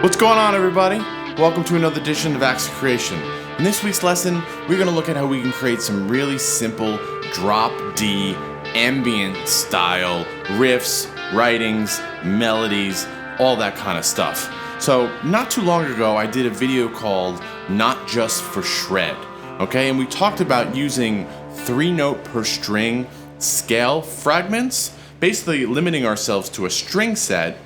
What's going on, everybody? Welcome to another edition of Acts of Creation. In this week's lesson, we're going to look at how we can create some really simple drop D, ambient style riffs, writings, melodies, all that kind of stuff. So, not too long ago, I did a video called Not Just for Shred, okay? And we talked about using 3-note per string scale fragments, basically limiting ourselves to a string set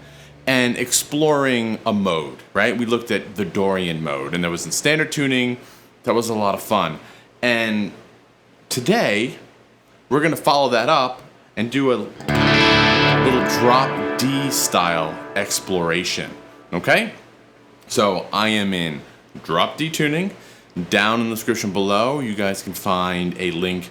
and exploring a mode, right? We looked at the Dorian mode, and that was in standard tuning. That was a lot of fun. And today, we're gonna follow that up and do a little drop D style exploration, okay? So I am in drop D tuning. Down in the description below, you guys can find a link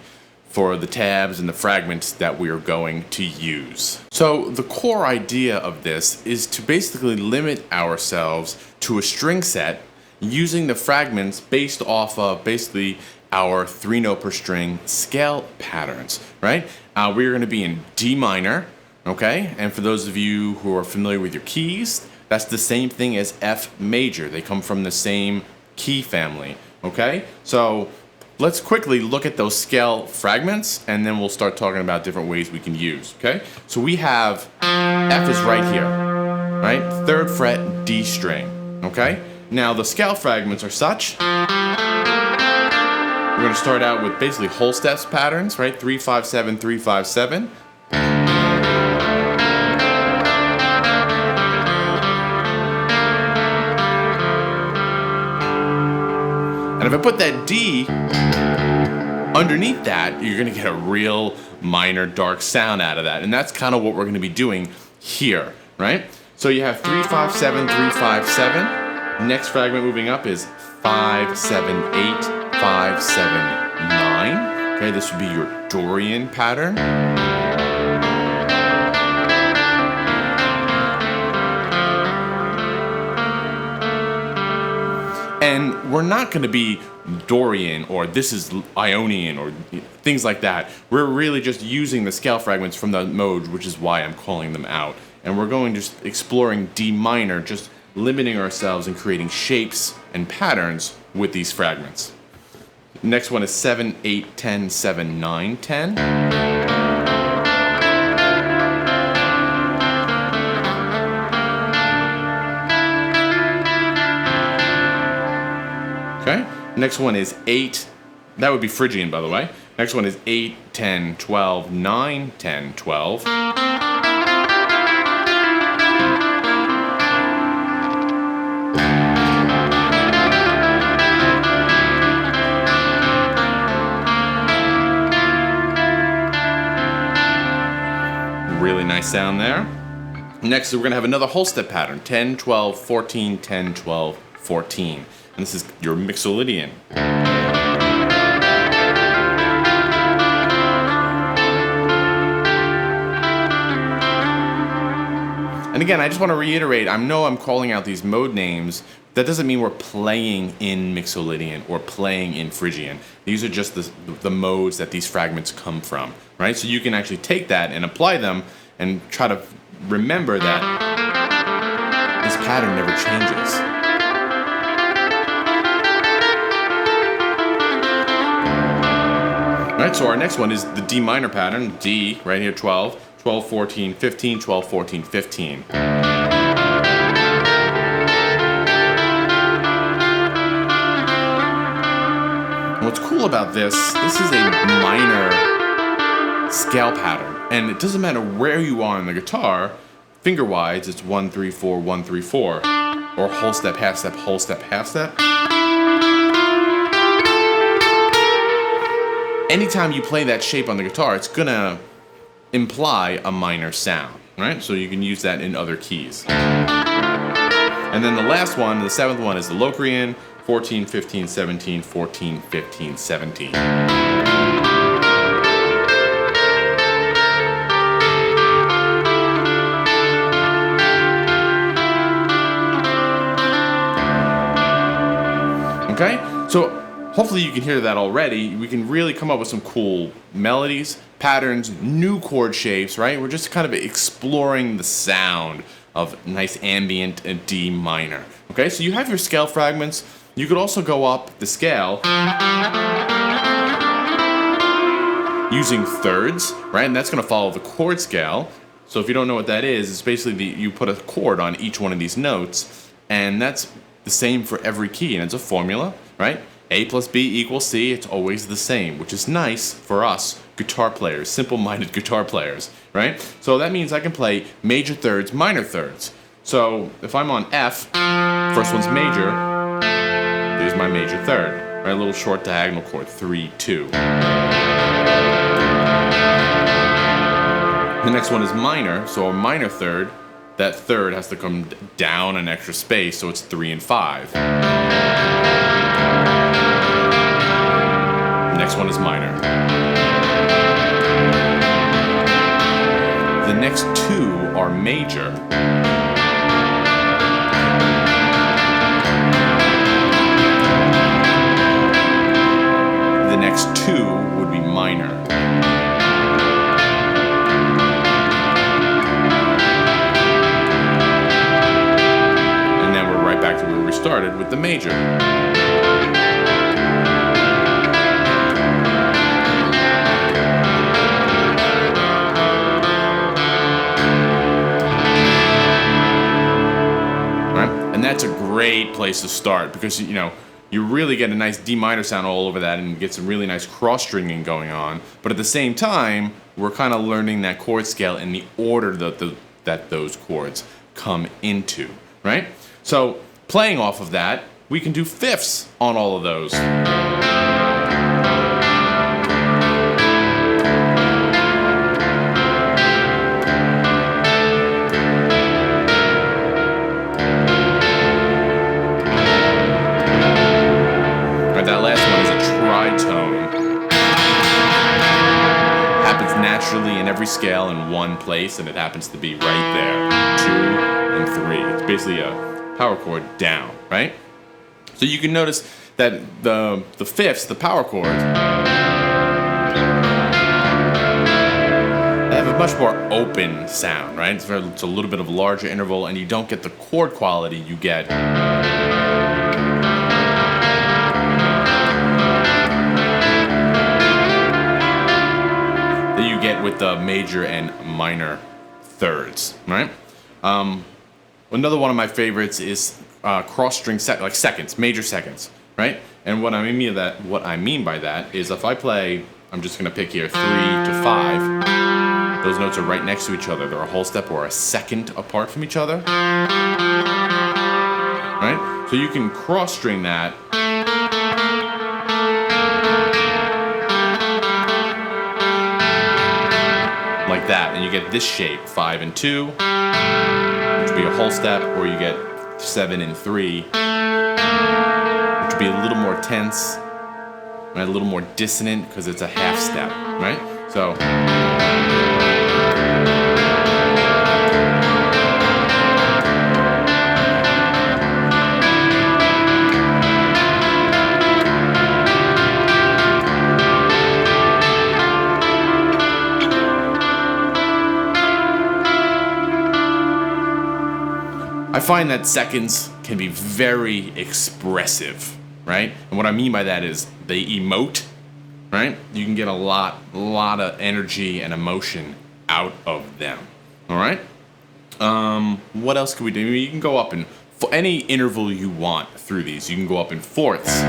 for the tabs and the fragments that we are going to use. So the core idea of this is to basically limit ourselves to a string set using the fragments based off of basically our 3-note per string scale patterns, right? We're gonna be in D minor, okay? And for those of you who are familiar with your keys, that's the same thing as F major. They come from the same key family, okay? So let's quickly look at those scale fragments, and then we'll start talking about different ways we can use, okay? So we have F is right here, right? 3rd fret D string, okay? Now the scale fragments are such. We're gonna start out with basically whole steps patterns, right? 3-5-7, 3-5-7. And if I put that D underneath that, you're gonna get a real minor dark sound out of that. And that's kind of what we're gonna be doing here, right? So you have 3-5-7, 3-5-7. Next fragment moving up is 5-7-8, 5-7-9. Okay, this would be your Dorian pattern. And we're not going to be Dorian or this is Ionian or things like that. We're really just using the scale fragments from the mode, which is why I'm calling them out. And we're going just exploring D minor, just limiting ourselves and creating shapes and patterns with these fragments. Next one is 7-8-10, 7-9-10. Okay, next one is 8, that would be Phrygian, by the way. Next one is 8, 10, 12, 9, 10, 12. Really nice sound there. Next, we're gonna have another whole step pattern, 10, 12, 14, 10, 12, 14. And this is your Mixolydian. And again, I just want to reiterate, I know I'm calling out these mode names. That doesn't mean we're playing in Mixolydian or playing in Phrygian. These are just the modes that these fragments come from, right? So you can actually take that and apply them and try to remember that this pattern never changes. Alright, so our next one is the D minor pattern, D, right here, 12, 12, 14, 15, 12, 14, 15. And what's cool about this is a minor scale pattern, and it doesn't matter where you are on the guitar, finger-wise, it's 1, 3, 4, 1, 3, 4, or whole step, half step, whole step, half step. Anytime you play that shape on the guitar, it's gonna imply a minor sound, right? So you can use that in other keys. And then the last one, the 7th one, is the Locrian, 14, 15, 17, 14, 15, 17. Okay, so hopefully you can hear that already. We can really come up with some cool melodies, patterns, new chord shapes, right? We're just kind of exploring the sound of nice ambient D minor. Okay, so you have your scale fragments. You could also go up the scale using thirds, right? And that's going to follow the chord scale. So if you don't know what that is, it's basically you put a chord on each one of these notes, and that's the same for every key, and it's a formula, right? A plus B equals C, it's always the same, which is nice for us guitar players, simple-minded guitar players, right? So that means I can play major thirds, minor thirds. So if I'm on F, first one's major, there's my major third, right? A little short diagonal chord, 3, 2. The next one is minor, so a minor third. That third has to come down an extra space, so it's 3 and 5. The next one is minor. The next two are major. The next two would be minor. Back to where we started with the major. Right? And that's a great place to start because you really get a nice D minor sound all over that and get some really nice cross stringing going on. But at the same time, we're kind of learning that chord scale in the order that those chords come into, right? So playing off of that, we can do fifths on all of those. Right, that last one is a tritone. Happens naturally in every scale in one place, and it happens to be right there, 2 and 3. It's basically a power chord down, right? So you can notice that the fifths, the power chords, they have a much more open sound, right? It's a little bit of a larger interval, and you don't get the chord quality you get that you get with the major and minor thirds, right? Another one of my favorites is cross string like seconds, major seconds, right? And what I mean by that is if I play, I'm just gonna pick here 3 to 5. Those notes are right next to each other. They're a whole step or a second apart from each other, right? So you can cross string that like that, and you get this shape, 5 and 2. Which would be a whole step, or you get 7 and 3, which would be a little more tense, right? A little more dissonant because it's a half step, right? So. I find that seconds can be very expressive, right? And what I mean by that is they emote, right? You can get a lot of energy and emotion out of them, all right? What else can we do? You can go up in any interval you want through these. You can go up in fourths.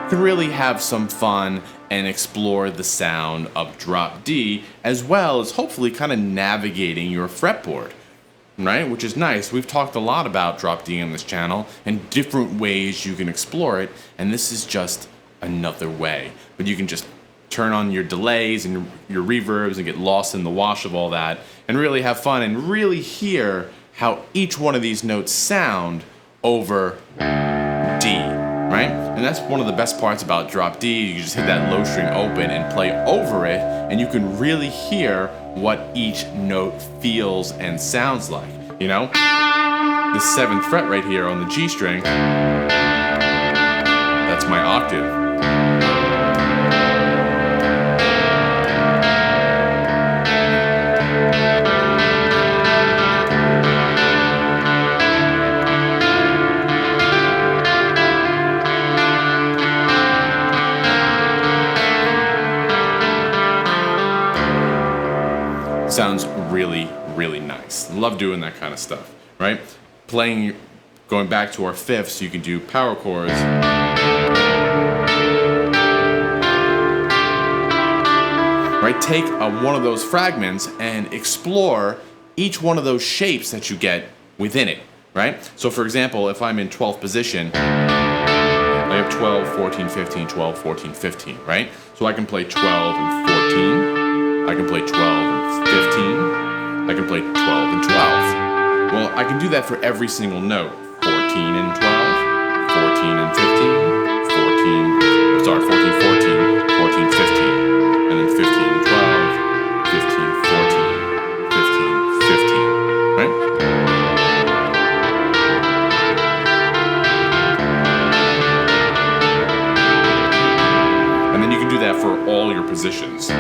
Can really have some fun and explore the sound of drop D, as well as hopefully kind of navigating your fretboard, right? Which is nice. We've talked a lot about drop D on this channel and different ways you can explore it, and this is just another way. But you can just turn on your delays and your reverbs and get lost in the wash of all that and really have fun and really hear how each one of these notes sound over D. Right? And that's one of the best parts about drop D. You just hit that low string open and play over it, and you can really hear what each note feels and sounds like, you know? The 7th fret right here on the G string, that's my octave. Sounds really, really nice. Love doing that kind of stuff, right? Playing, going back to our fifths, you can do power chords. Right? Take one of those fragments and explore each one of those shapes that you get within it, right? So for example, if I'm in 12th position, I have 12, 14, 15, 12, 14, 15, right? So I can play 12 and 14. I can play 12 and 15. I can play 12 and 12. Well, I can do that for every single note. 14 and 12, 14 and 15, 14, 14, 15, and then 15 and 12, 15, 14, 15, 15, right? And then you can do that for all your positions.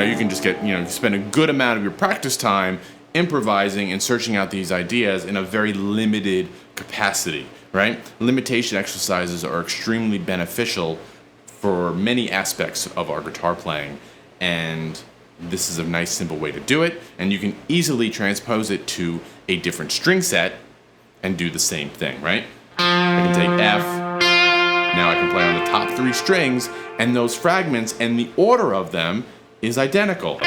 You can just get, spend a good amount of your practice time improvising and searching out these ideas in a very limited capacity, right? Limitation exercises are extremely beneficial for many aspects of our guitar playing, and this is a nice, simple way to do it, and you can easily transpose it to a different string set and do the same thing, right? I can take F, now I can play on the top 3 strings, and those fragments and the order of them is identical.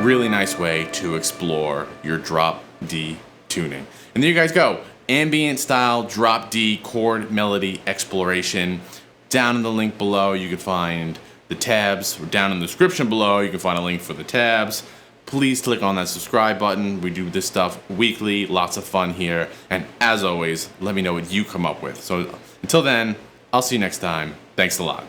Really nice way to explore your drop D tuning. And there you guys go. Ambient style drop D chord melody exploration. Down in the link below you can find the tabs, or down in the description below you can find a link for the tabs. Please click on that subscribe button. We do this stuff weekly, lots of fun here, and as always, let me know what you come up with. So until then, I'll see you next time. Thanks a lot.